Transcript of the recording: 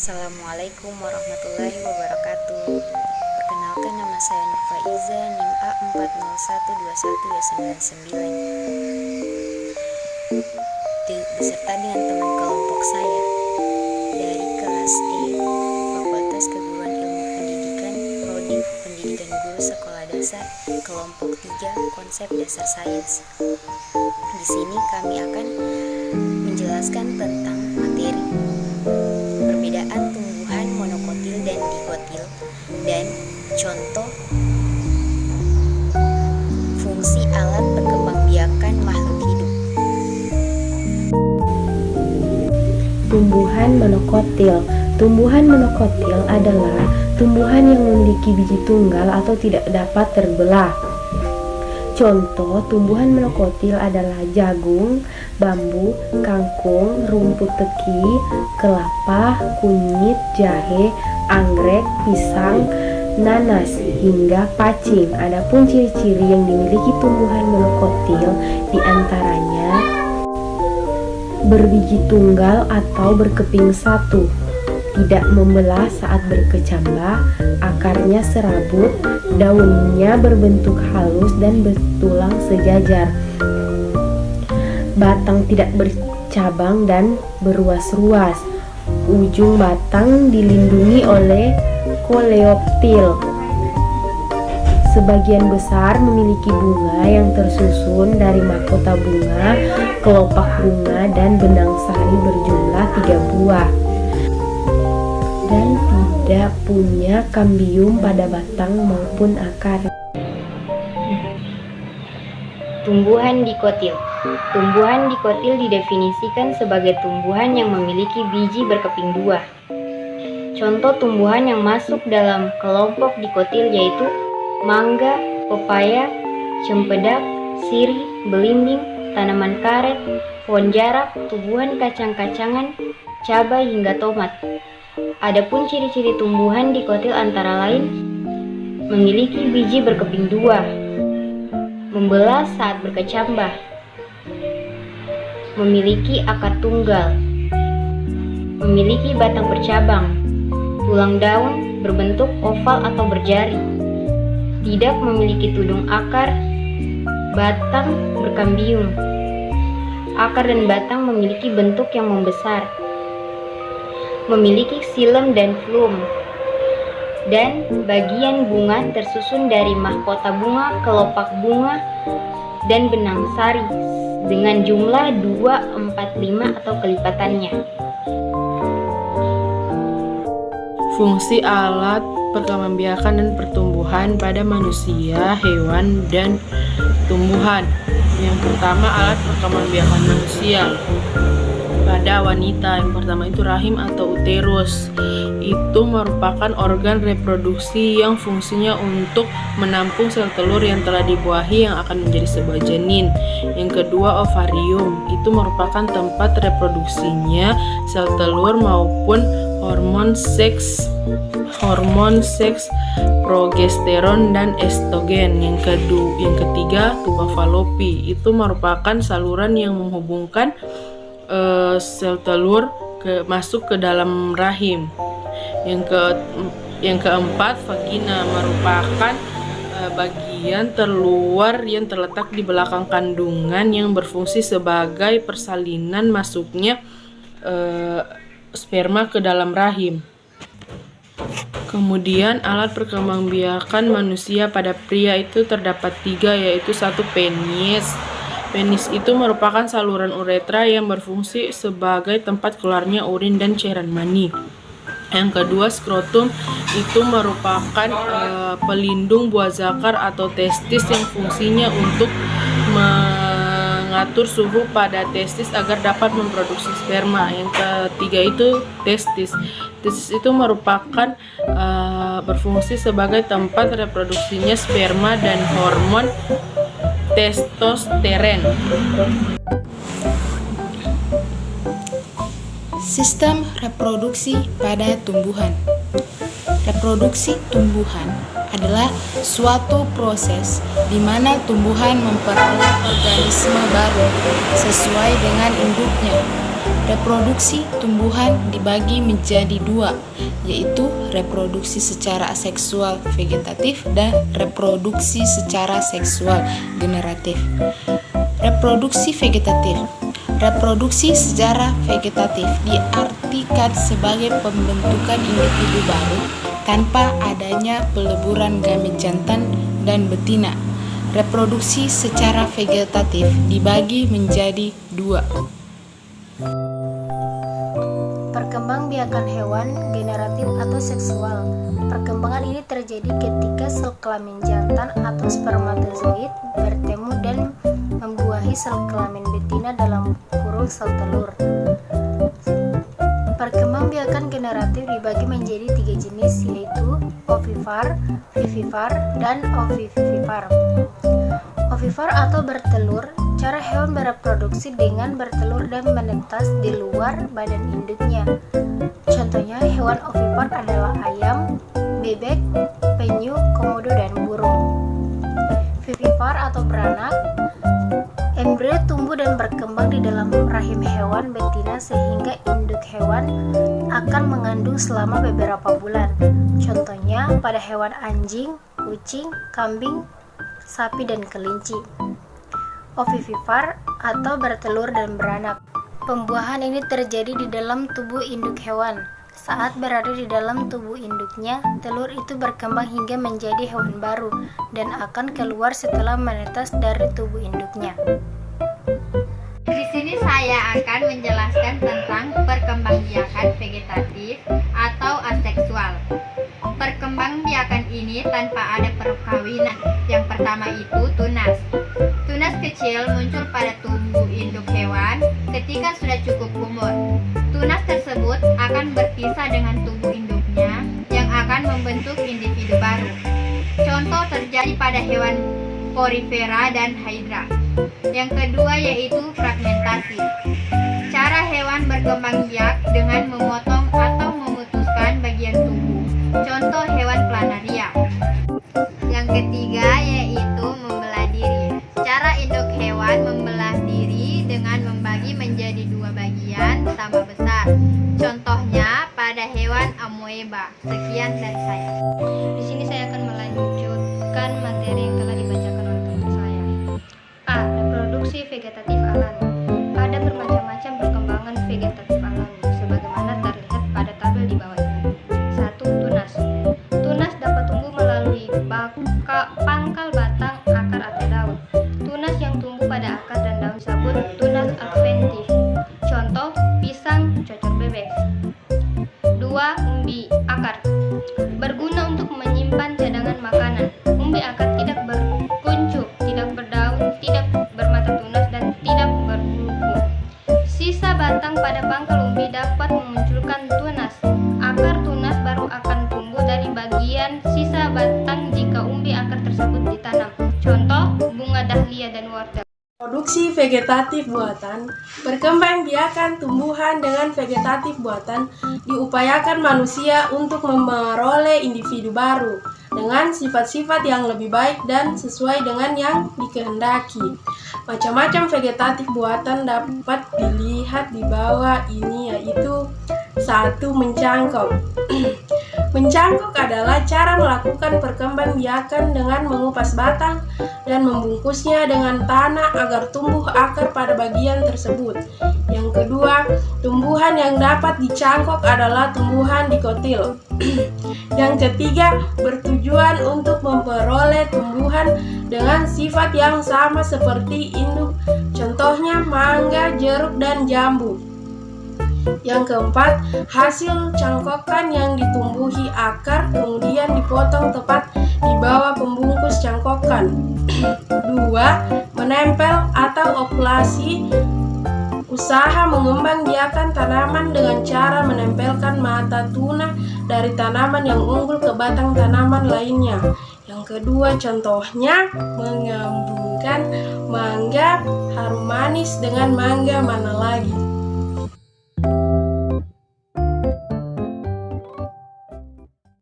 Assalamualaikum warahmatullahi wabarakatuh. Perkenalkan, nama saya Nurfa Iza, NIM A40121299, beserta dengan teman kelompok saya dari kelas E, Fakultas Keguruan Ilmu Pendidikan, Prodi Pendidikan Guru Sekolah Dasar, kelompok 3, Konsep Dasar Sains. Di sini kami akan menjelaskan tentang materi perbedaan tumbuhan monokotil dan dikotil, dan contoh fungsi alat perkembangbiakan makhluk hidup. Tumbuhan monokotil. Tumbuhan monokotil adalah tumbuhan yang memiliki biji tunggal atau tidak dapat terbelah. Contoh tumbuhan monokotil adalah jagung, bambu, kangkung, rumput teki, kelapa, kunyit, jahe, anggrek, pisang, nanas, hingga pacing. Adapun ciri-ciri yang dimiliki tumbuhan monokotil diantaranya berbiji tunggal atau berkeping satu, tidak membelah saat berkecambah, akarnya serabut, daunnya berbentuk halus dan bertulang sejajar, batang tidak bercabang dan beruas-ruas, ujung batang dilindungi oleh koleoptil. Sebagian besar memiliki bunga yang tersusun dari mahkota bunga, kelopak bunga, dan benang sari berjumlah 3 buah, dan tidak punya kambium pada batang maupun akar. Tumbuhan dikotil. Tumbuhan dikotil didefinisikan sebagai tumbuhan yang memiliki biji berkeping 2. Contoh tumbuhan yang masuk dalam kelompok dikotil yaitu mangga, pepaya, cempedak, sirih, belimbing, tanaman karet, pohon jarak, tumbuhan kacang-kacangan, cabai, hingga tomat. Adapun ciri-ciri tumbuhan dikotil antara lain memiliki biji berkeping 2, membelah saat berkecambah, memiliki akar tunggal, memiliki batang bercabang, tulang daun berbentuk oval atau berjari, tidak memiliki tudung akar, batang berkambium, akar dan batang memiliki bentuk yang membesar, memiliki xilem dan flum, dan bagian bunga tersusun dari mahkota bunga, kelopak bunga, dan benang sari dengan jumlah 2, 4, 5 atau kelipatannya. Fungsi alat perkembangbiakan dan pertumbuhan pada manusia, hewan, dan tumbuhan. Yang pertama, alat perkembangbiakan manusia. Pada wanita, yang pertama itu rahim atau uterus. Itu merupakan organ reproduksi yang fungsinya untuk menampung sel telur yang telah dibuahi yang akan menjadi sebuah janin. Yang kedua, ovarium. Itu merupakan tempat reproduksinya sel telur maupun hormon seks, progesteron dan estrogen. Yang ketiga, tuba falopi. Itu merupakan saluran yang menghubungkan sel telur masuk ke dalam rahim. Yang keempat, vagina merupakan bagian terluar yang terletak di belakang kandungan yang berfungsi sebagai persalinan masuknya sperma ke dalam rahim. Kemudian alat perkembangbiakan manusia pada pria itu terdapat 3, yaitu 1, penis. Penis itu merupakan saluran uretra yang berfungsi sebagai tempat keluarnya urin dan cairan mani. Yang kedua, skrotum. Itu merupakan pelindung buah zakar atau testis yang fungsinya untuk mengatur suhu pada testis agar dapat memproduksi sperma. Yang ketiga itu testis. Testis itu merupakan berfungsi sebagai tempat reproduksinya sperma dan hormon testosteron. Sistem reproduksi pada tumbuhan. Reproduksi tumbuhan adalah suatu proses di mana tumbuhan memperoleh organisme baru sesuai dengan induknya. Reproduksi tumbuhan dibagi menjadi dua, yaitu reproduksi secara aseksual vegetatif dan reproduksi secara seksual generatif. Reproduksi vegetatif. Reproduksi secara vegetatif diartikan sebagai pembentukan individu baru tanpa adanya peleburan gamet jantan dan betina. Reproduksi secara vegetatif dibagi menjadi dua. Perkembangbiakan hewan generatif atau seksual. Perkembangan ini terjadi ketika sel kelamin jantan atau spermatozoid bertemu dan membuahi sel kelamin betina dalam kurung sel telur. Perkembangbiakan generatif dibagi menjadi 3 jenis, yaitu ovipar, vivipar, dan ovivivipar. Ovipar atau bertelur, cara hewan bereproduksi dengan bertelur dan menetas di luar badan induknya. Contohnya hewan ovipar adalah ayam, bebek, penyu, komodo, dan burung. Vivipar atau beranak, embrio tumbuh dan berkembang di dalam rahim hewan betina sehingga induk hewan akan mengandung selama beberapa bulan. Contohnya pada hewan anjing, kucing, kambing, sapi, dan kelinci. Ovivipar atau bertelur dan beranak. Pembuahan ini terjadi di dalam tubuh induk hewan. Saat berada di dalam tubuh induknya, telur itu berkembang hingga menjadi hewan baru dan akan keluar setelah menetas dari tubuh induknya. Di sini saya akan menjelaskan tentang perkembangbiakan vegetatif atau aseksual. Perkembangbiakan ini tanpa ada perkawinan. Yang pertama itu tunas. Tunas kecil muncul pada tubuh induk hewan ketika sudah cukup umur. Tunas tersebut akan berpisah dengan tubuh induknya yang akan membentuk individu baru. Contoh terjadi pada hewan porifera dan hydra. Yang kedua yaitu fragmentasi. Cara hewan berkembang biak dengan memotong atau memutuskan bagian tubuh. Contoh hewan planaria. Yang ketiga yaitu membelah diri. Cara induk hewan membelah diri dengan membagi menjadi dua bagian tambah besar. Contohnya pada hewan amoeba. Sekian dari saya. Di sini saya akan melanjutkan materi yang telah dibacakan oleh teman saya. A. Reproduksi vegetatif alami. Ada bermacam-macam perkembangan vegetatif alami, sebagaimana terlihat pada tabel di bawah ini. 1. Tunas. Tunas dapat tumbuh melalui pangkal batang, akar atau daun. Tunas yang tumbuh pada akar dan daun disebut tunas adventif. Contoh, pisang, cocor bebek. 2. Umbi akar. Berguna untuk menyimpan cadangan makanan. Umbi akar tidak berkuncup, tidak berdaun, tidak bermata tunas, dan tidak berbulu. Sisa batang pada pangkal umbi dapat memunculkan tunas. Akar tunas baru akan tumbuh dari bagian sisa batang jika umbi akar tersebut ditanam. Contoh, bunga dahlia dan wortel. Produksi vegetatif buatan. Perkembangbiakan tumbuhan dengan vegetatif buatan diupayakan manusia untuk memperoleh individu baru dengan sifat-sifat yang lebih baik dan sesuai dengan yang dikehendaki. Macam-macam vegetatif buatan dapat dilihat di bawah ini, yaitu 1. Mencangkok. Mencangkok adalah cara melakukan perkembangbiakan dengan mengupas batang dan membungkusnya dengan tanah agar tumbuh akar pada bagian tersebut. Yang kedua, tumbuhan yang dapat dicangkok adalah tumbuhan dikotil. Yang ketiga, bertujuan untuk memperoleh tumbuhan dengan sifat yang sama seperti induk, contohnya mangga, jeruk, dan jambu. Yang keempat, hasil cangkokan yang ditumbuhi akar kemudian dipotong tepat di bawah pembungkus cangkokan. 2. Menempel atau okulasi. Usaha mengembangbiakan tanaman dengan cara menempelkan mata tuna dari tanaman yang unggul ke batang tanaman lainnya. Yang kedua, contohnya menggabungkan mangga harum manis dengan mangga mana lagi.